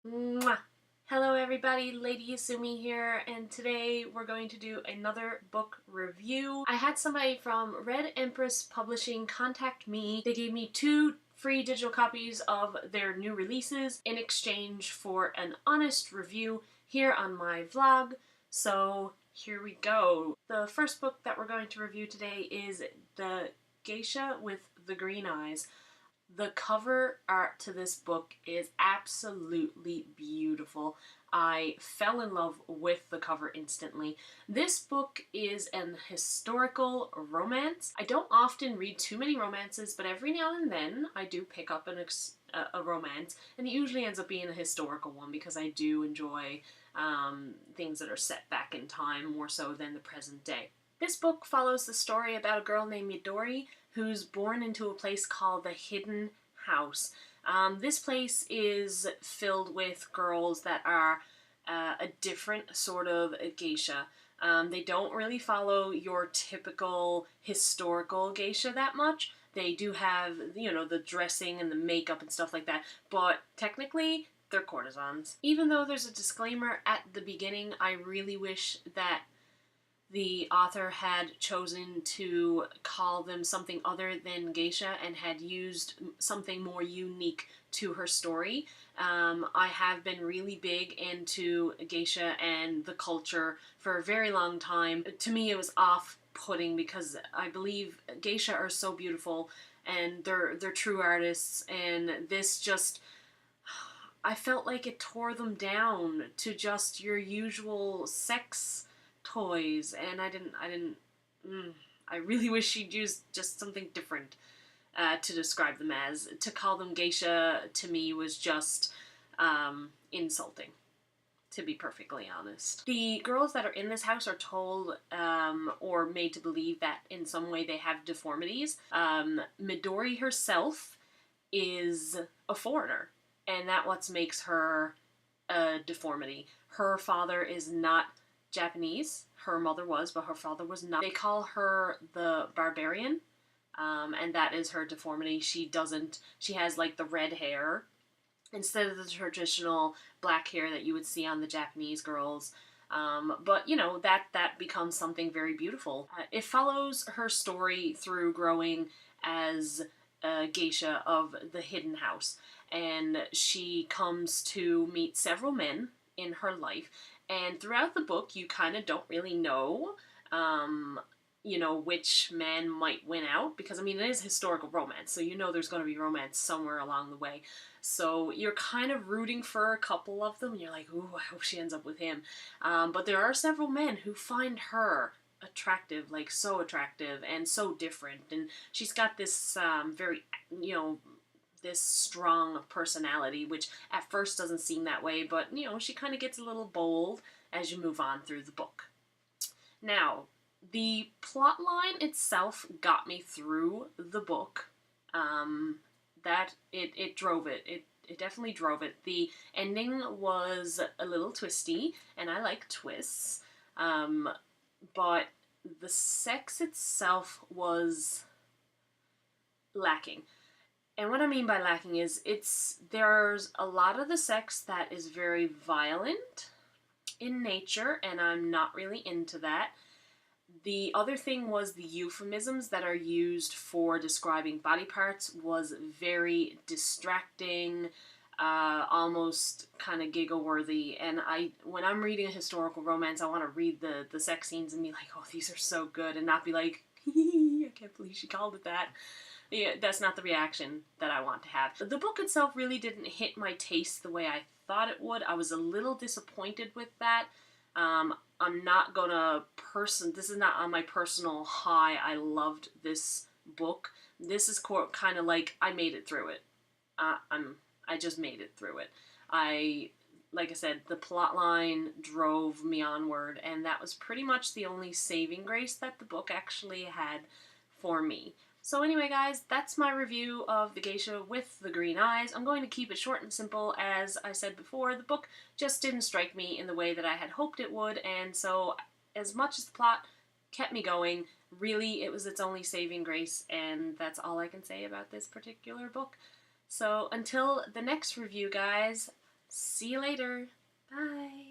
Mwah. Hello everybody, Lady Yasumi here, and today we're going to do another book review. I had somebody from Red Empress Publishing contact me. They gave me 2 free digital copies of their new releases in exchange for an honest review here on my vlog. So here we go. The first book that we're going to review today is the Geisha with the Green Eyes. The cover art to this book is absolutely beautiful. I fell in love with the cover instantly. This book is an historical romance. I don't often read too many romances, but every now and then I do pick up a romance, and it usually ends up being a historical one because I do enjoy things that are set back in time more so than the present day. This book follows the story about a girl named Midori who's born into a place called the Hidden House. This place is filled with girls that are a different sort of geisha. They don't really follow your typical historical geisha that much. They do have, you know, the dressing and the makeup and stuff like that, but technically they're courtesans. Even though there's a disclaimer at the beginning, I really wish that the author had chosen to call them something other than geisha and had used something more unique to her story. I have been really big into geisha and the culture for a very long time. To me, it was off-putting because I believe geisha are so beautiful and they're true artists, and this just, I felt like it tore them down to just your usual sex toys, and I really wish she'd used just something different to describe them as. To call them geisha to me was just insulting, to be perfectly honest. The girls that are in this house are told or made to believe that in some way they have deformities. Midori herself is a foreigner, and that what makes her a deformity. Her father is not Japanese. Her mother was, but her father was not. They call her the barbarian, and that is her deformity. She has like the red hair instead of the traditional black hair that you would see on the Japanese girls. But you know, that becomes something very beautiful. It follows her story through growing as a geisha of the Hidden House, and she comes to meet several men in her life. And throughout the book, you kind of don't really know, you know, which man might win out. Because, I mean, it is historical romance, so you know there's going to be romance somewhere along the way. So you're kind of rooting for a couple of them. And you're like, ooh, I hope she ends up with him. But there are several men who find her attractive, like so attractive and so different. And she's got this very, you know, this strong personality, which at first doesn't seem that way, but you know, she kind of gets a little bold as you move on through the book. Now, the plot line itself got me through the book. That it drove it. It definitely drove it. The ending was a little twisty, and I like twists, but the sex itself was lacking. And what I mean by lacking is there's a lot of the sex that is very violent in nature, and I'm not really into that. The other thing was the euphemisms that are used for describing body parts was very distracting, almost kind of giggle-worthy. And when I'm reading a historical romance, I want to read the sex scenes and be like, oh, these are so good, and not be like, I can't believe she called it that. Yeah, that's not the reaction that I want to have. The book itself really didn't hit my taste the way I thought it would. I was a little disappointed with that. I'm not gonna this is not on my personal high. I loved this book. This is kind of like I made it through it. I just made it through it. Like I said, the plot line drove me onward, and that was pretty much the only saving grace that the book actually had for me. So anyway, guys, that's my review of the Geisha with the Green Eyes. I'm going to keep it short and simple. As I said before, the book just didn't strike me in the way that I had hoped it would, and so as much as the plot kept me going, really it was its only saving grace, and that's all I can say about this particular book. So until the next review, guys, See you later. Bye.